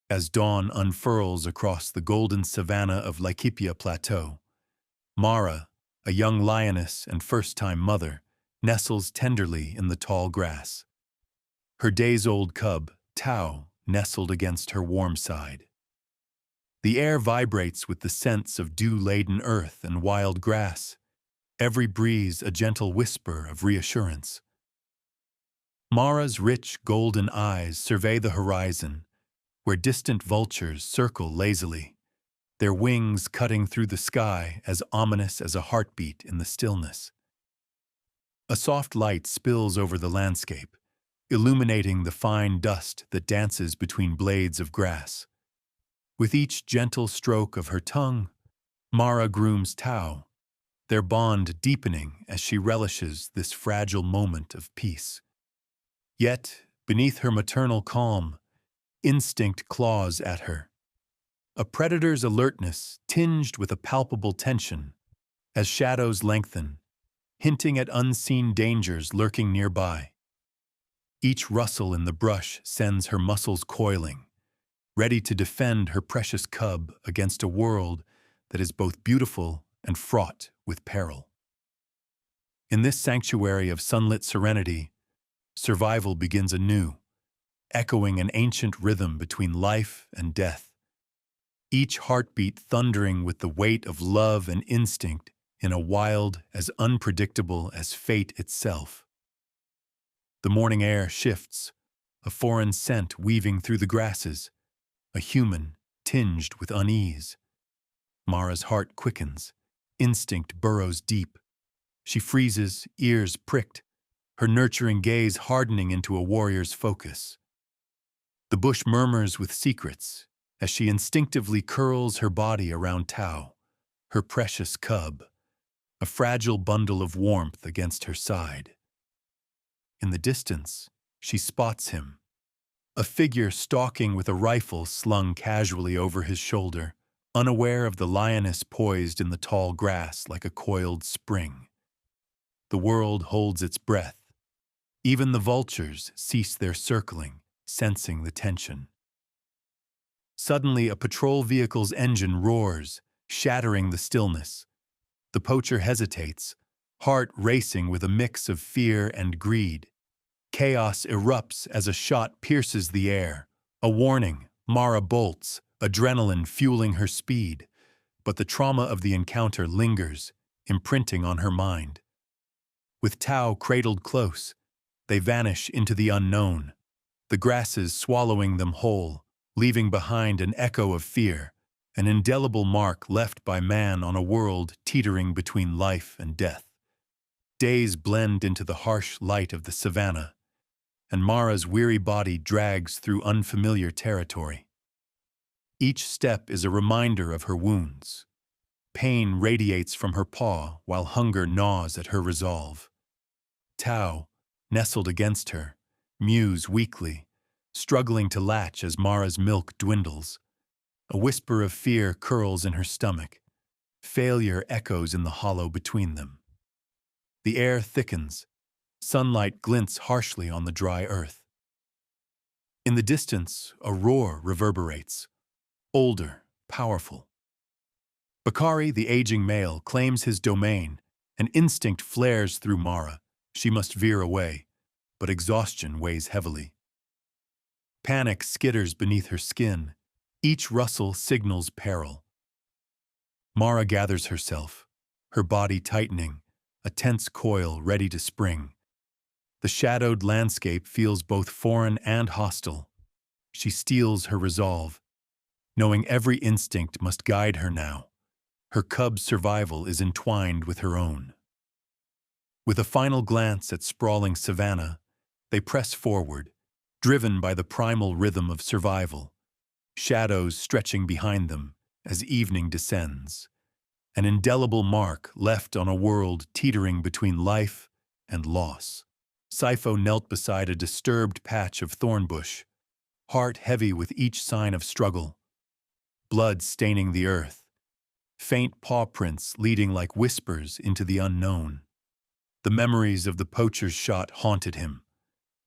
As dawn unfurls across the golden savanna of Laikipia Plateau, Mara, a young lioness and first-time mother, nestles tenderly in the tall grass. Her days-old cub, Tao, nestled against her warm side. The air vibrates with the scents of dew-laden earth and wild grass, every breeze a gentle whisper of reassurance. Mara's rich golden eyes survey the horizon, where distant vultures circle lazily, their wings cutting through the sky as ominous as a heartbeat in the stillness. A soft light spills over the landscape, illuminating the fine dust that dances between blades of grass. With each gentle stroke of her tongue, Mara grooms Tao, their bond deepening as she relishes this fragile moment of peace. Yet, beneath her maternal calm, instinct claws at her. A predator's alertness tinged with a palpable tension as shadows lengthen, hinting at unseen dangers lurking nearby. Each rustle in the brush sends her muscles coiling, ready to defend her precious cub against a world that is both beautiful and fraught with peril. In this sanctuary of sunlit serenity, survival begins anew, echoing an ancient rhythm between life and death, each heartbeat thundering with the weight of love and instinct in a wild as unpredictable as fate itself. The morning air shifts, a foreign scent weaving through the grasses, a human tinged with unease. Mara's heart quickens, instinct burrows deep. She freezes, ears pricked, her nurturing gaze hardening into a warrior's focus. The bush murmurs with secrets as she instinctively curls her body around Tao, her precious cub, a fragile bundle of warmth against her side. In the distance, she spots him, a figure stalking with a rifle slung casually over his shoulder, unaware of the lioness poised in the tall grass like a coiled spring. The world holds its breath. Even the vultures cease their circling, sensing the tension. Suddenly, a patrol vehicle's engine roars, shattering the stillness. The poacher hesitates, heart racing with a mix of fear and greed. Chaos erupts as a shot pierces the air. A warning, Mara bolts, adrenaline fueling her speed. But the trauma of the encounter lingers, imprinting on her mind. With Tao cradled close, they vanish into the unknown, the grasses swallowing them whole, leaving behind an echo of fear, an indelible mark left by man on a world teetering between life and death. Days blend into the harsh light of the savanna, and Mara's weary body drags through unfamiliar territory. Each step is a reminder of her wounds. Pain radiates from her paw while hunger gnaws at her resolve. Tao, nestled against her, mews weakly, struggling to latch as Mara's milk dwindles. A whisper of fear curls in her stomach. Failure echoes in the hollow between them. The air thickens. Sunlight glints harshly on the dry earth. In the distance, a roar reverberates, older, powerful. Bakari, the aging male, claims his domain. An instinct flares through Mara. She must veer away, but exhaustion weighs heavily. Panic skitters beneath her skin. Each rustle signals peril. Mara gathers herself, her body tightening, a tense coil ready to spring. The shadowed landscape feels both foreign and hostile. She steels her resolve, knowing every instinct must guide her now. Her cub's survival is entwined with her own. With a final glance at sprawling savanna, they press forward, driven by the primal rhythm of survival, shadows stretching behind them as evening descends, an indelible mark left on a world teetering between life and loss. Sifo knelt beside a disturbed patch of thornbush, heart heavy with each sign of struggle, blood staining the earth, faint paw prints leading like whispers into the unknown. The memories of the poacher's shot haunted him,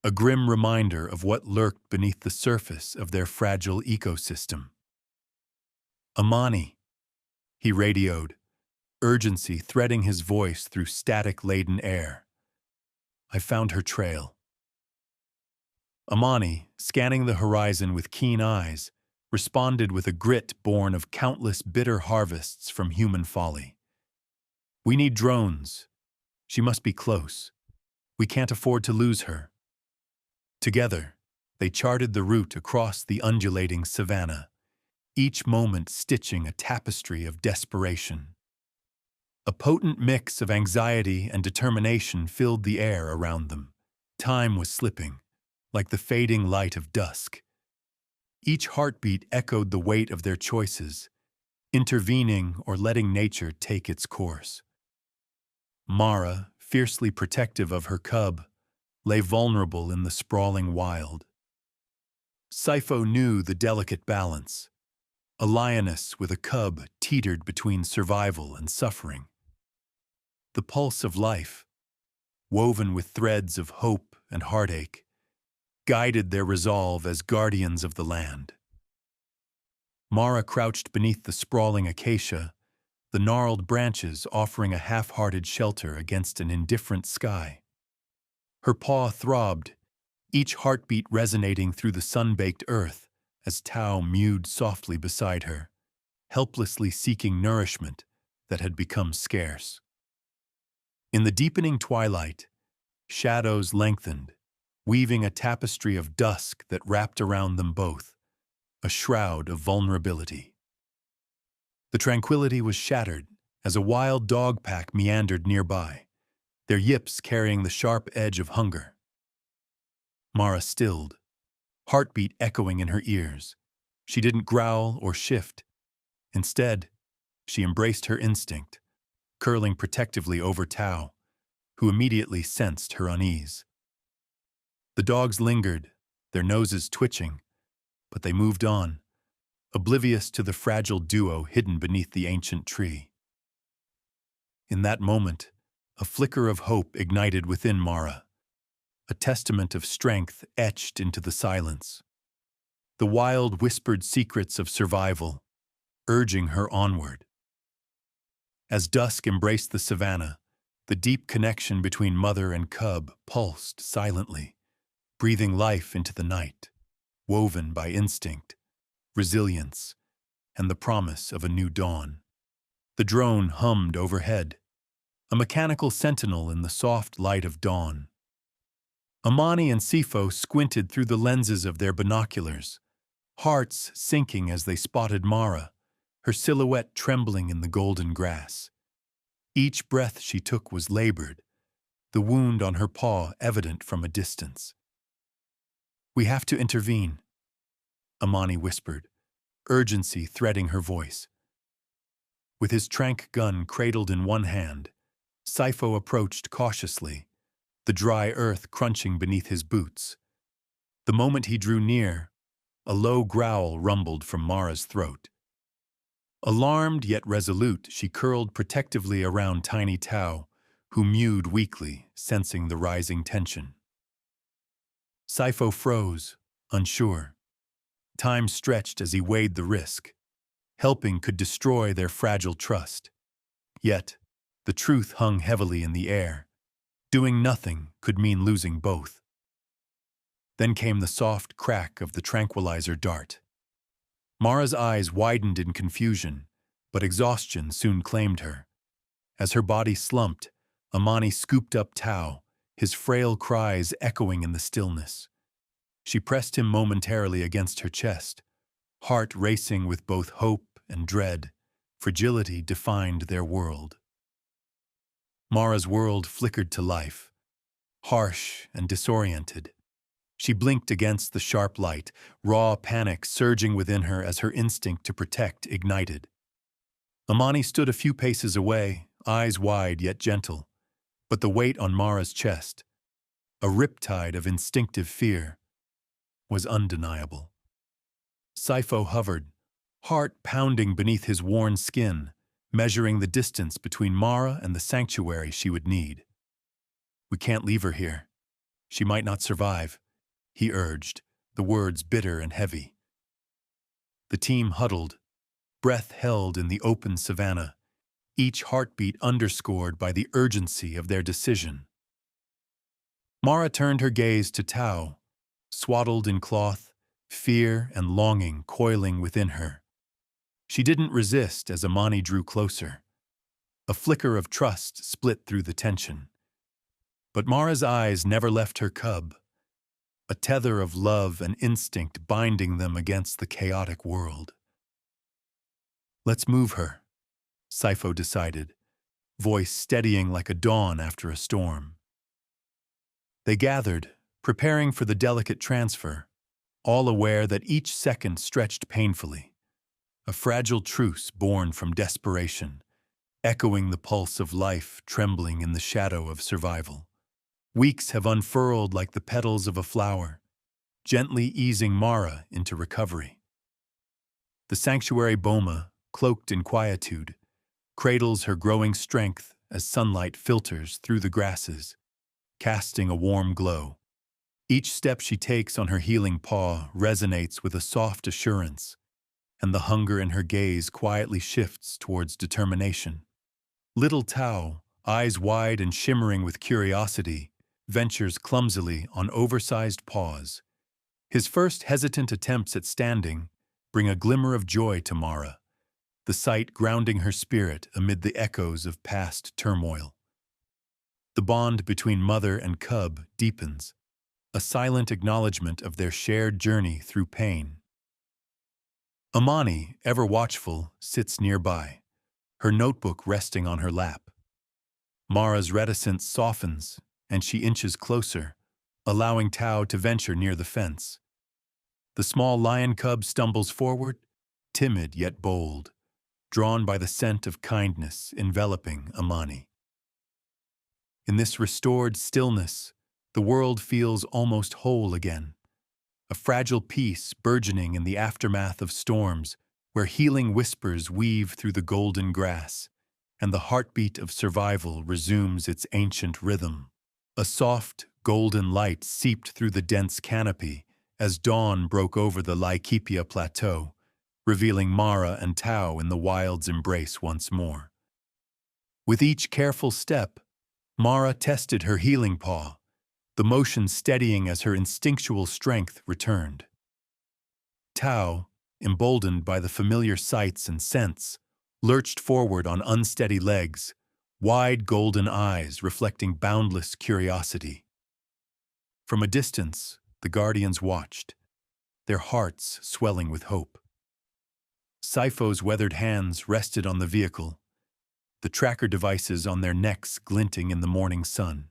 a grim reminder of what lurked beneath the surface of their fragile ecosystem. "Amani," he radioed, urgency threading his voice through static-laden air. "I found her trail." Amani, scanning the horizon with keen eyes, responded with a grit born of countless bitter harvests from human folly. "We need drones. She must be close. We can't afford to lose her." Together, they charted the route across the undulating savanna, each moment stitching a tapestry of desperation. A potent mix of anxiety and determination filled the air around them. Time was slipping, like the fading light of dusk. Each heartbeat echoed the weight of their choices, intervening or letting nature take its course. Mara, fiercely protective of her cub, lay vulnerable in the sprawling wild. Sifo knew the delicate balance. A lioness with a cub teetered between survival and suffering. The pulse of life, woven with threads of hope and heartache, guided their resolve as guardians of the land. Mara crouched beneath the sprawling acacia, the gnarled branches offering a half-hearted shelter against an indifferent sky. Her paw throbbed, each heartbeat resonating through the sun-baked earth as Tao mewed softly beside her, helplessly seeking nourishment that had become scarce. In the deepening twilight, shadows lengthened, weaving a tapestry of dusk that wrapped around them both, a shroud of vulnerability. The tranquility was shattered as a wild dog pack meandered nearby, their yips carrying the sharp edge of hunger. Mara stilled, heartbeat echoing in her ears. She didn't growl or shift. Instead, she embraced her instinct, curling protectively over Tao, who immediately sensed her unease. The dogs lingered, their noses twitching, but they moved on, oblivious to the fragile duo hidden beneath the ancient tree. In that moment, a flicker of hope ignited within Mara, a testament of strength etched into the silence. The wild whispered secrets of survival, urging her onward. As dusk embraced the savanna, the deep connection between mother and cub pulsed silently, breathing life into the night, woven by instinct, resilience, and the promise of a new dawn. The drone hummed overhead, a mechanical sentinel in the soft light of dawn. Amani and Sifo squinted through the lenses of their binoculars, hearts sinking as they spotted Mara, her silhouette trembling in the golden grass. Each breath she took was labored, the wound on her paw evident from a distance. "We have to intervene," Amani whispered, urgency threading her voice. With his tranq gun cradled in one hand, Sifo approached cautiously, the dry earth crunching beneath his boots. The moment he drew near, a low growl rumbled from Mara's throat. Alarmed yet resolute, she curled protectively around tiny Tao, who mewed weakly, sensing the rising tension. Sifo froze, unsure. Time stretched as he weighed the risk. Helping could destroy their fragile trust. Yet, the truth hung heavily in the air. Doing nothing could mean losing both. Then came the soft crack of the tranquilizer dart. Mara's eyes widened in confusion, but exhaustion soon claimed her. As her body slumped, Amani scooped up Tao, his frail cries echoing in the stillness. She pressed him momentarily against her chest, heart racing with both hope and dread. Fragility defined their world. Mara's world flickered to life, harsh and disoriented. She blinked against the sharp light, raw panic surging within her as her instinct to protect ignited. Amani stood a few paces away, eyes wide yet gentle, but the weight on Mara's chest, a riptide of instinctive fear, was undeniable. Sifo hovered, heart pounding beneath his worn skin, measuring the distance between Mara and the sanctuary she would need. We can't leave her here. She might not survive, he urged, the words bitter and heavy. The team huddled, breath held in the open savanna, each heartbeat underscored by the urgency of their decision. Mara turned her gaze to Tao, swaddled in cloth, fear and longing coiling within her. She didn't resist as Amani drew closer. A flicker of trust split through the tension. But Mara's eyes never left her cub, a tether of love and instinct binding them against the chaotic world. Let's move her, Saifo decided, voice steadying like a dawn after a storm. They gathered, preparing for the delicate transfer, all aware that each second stretched painfully, a fragile truce born from desperation, echoing the pulse of life trembling in the shadow of survival. Weeks have unfurled like the petals of a flower, gently easing Mara into recovery. The sanctuary boma, cloaked in quietude, cradles her growing strength as sunlight filters through the grasses, casting a warm glow. Each step she takes on her healing paw resonates with a soft assurance, and the hunger in her gaze quietly shifts towards determination. Little Tao, eyes wide and shimmering with curiosity, ventures clumsily on oversized paws. His first hesitant attempts at standing bring a glimmer of joy to Mara, the sight grounding her spirit amid the echoes of past turmoil. The bond between mother and cub deepens, a silent acknowledgement of their shared journey through pain. Amani, ever watchful, sits nearby, her notebook resting on her lap. Mara's reticence softens, and she inches closer, allowing Tao to venture near the fence. The small lion cub stumbles forward, timid yet bold, drawn by the scent of kindness enveloping Amani. In this restored stillness, the world feels almost whole again, a fragile peace burgeoning in the aftermath of storms where healing whispers weave through the golden grass, and the heartbeat of survival resumes its ancient rhythm. A soft, golden light seeped through the dense canopy as dawn broke over the Laikipia Plateau, revealing Mara and Tao in the wild's embrace once more. With each careful step, Mara tested her healing paw, the motion steadying as her instinctual strength returned. Tao, emboldened by the familiar sights and scents, lurched forward on unsteady legs, wide golden eyes reflecting boundless curiosity. From a distance, the guardians watched, their hearts swelling with hope. Saifo's weathered hands rested on the vehicle, the tracker devices on their necks glinting in the morning sun.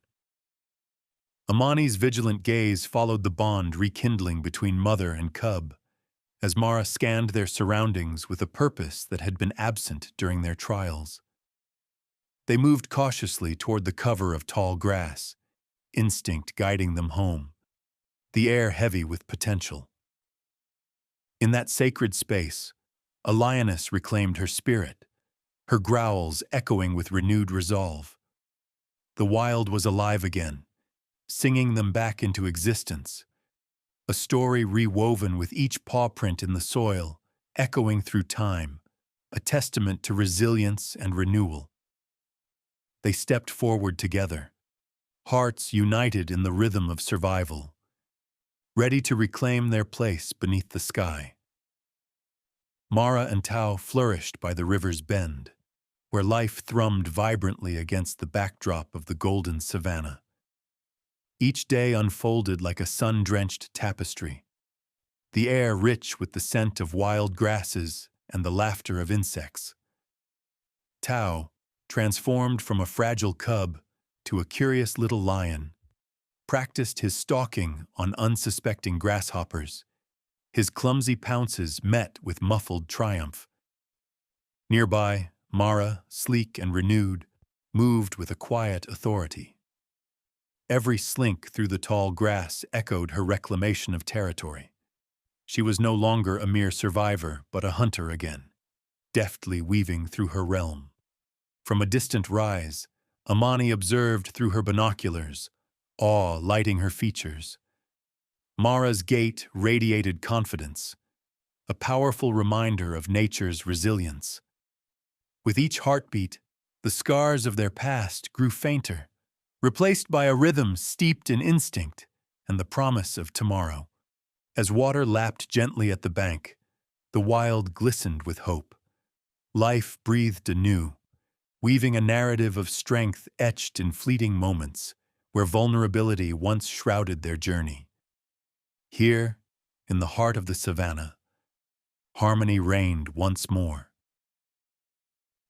Amani's vigilant gaze followed the bond rekindling between mother and cub, as Mara scanned their surroundings with a purpose that had been absent during their trials. They moved cautiously toward the cover of tall grass, instinct guiding them home, the air heavy with potential. In that sacred space, a lioness reclaimed her spirit, her growls echoing with renewed resolve. The wild was alive again, singing them back into existence, a story rewoven with each paw print in the soil, echoing through time, a testament to resilience and renewal. They stepped forward together, hearts united in the rhythm of survival, ready to reclaim their place beneath the sky. Mara and Tao flourished by the river's bend, where life thrummed vibrantly against the backdrop of the golden savanna. Each day unfolded like a sun-drenched tapestry, the air rich with the scent of wild grasses and the laughter of insects. Tao, transformed from a fragile cub to a curious little lion, practiced his stalking on unsuspecting grasshoppers, his clumsy pounces met with muffled triumph. Nearby, Mara, sleek and renewed, moved with a quiet authority. Every slink through the tall grass echoed her reclamation of territory. She was no longer a mere survivor, but a hunter again, deftly weaving through her realm. From a distant rise, Amani observed through her binoculars, awe lighting her features. Mara's gait radiated confidence, a powerful reminder of nature's resilience. With each heartbeat, the scars of their past grew fainter, replaced by a rhythm steeped in instinct and the promise of tomorrow. As water lapped gently at the bank, the wild glistened with hope. Life breathed anew, weaving a narrative of strength etched in fleeting moments where vulnerability once shrouded their journey. Here, in the heart of the savannah, harmony reigned once more.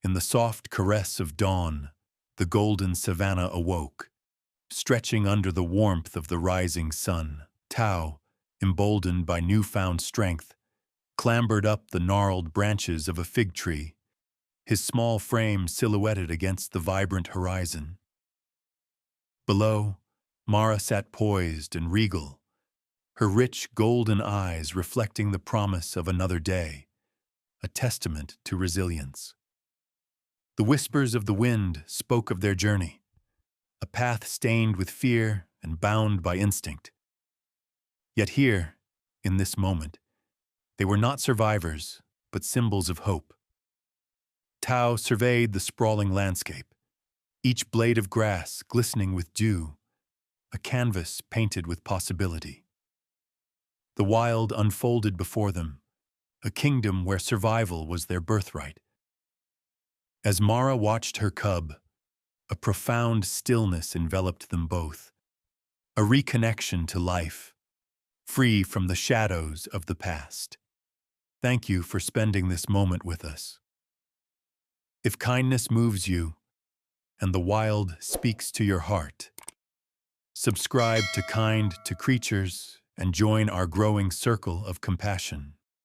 In the soft caress of dawn, the golden savannah awoke, stretching under the warmth of the rising sun. Tao, emboldened by newfound strength, clambered up the gnarled branches of a fig tree, his small frame silhouetted against the vibrant horizon. Below, Mara sat poised and regal, her rich golden eyes reflecting the promise of another day, a testament to resilience. The whispers of the wind spoke of their journey, a path stained with fear and bound by instinct. Yet here, in this moment, they were not survivors, but symbols of hope. Tao surveyed the sprawling landscape, each blade of grass glistening with dew, a canvas painted with possibility. The wild unfolded before them, a kingdom where survival was their birthright. As Mara watched her cub, a profound stillness enveloped them both, a reconnection to life, free from the shadows of the past. Thank you for spending this moment with us. If kindness moves you, and the wild speaks to your heart, subscribe to Kind to Creatures and join our growing circle of compassion.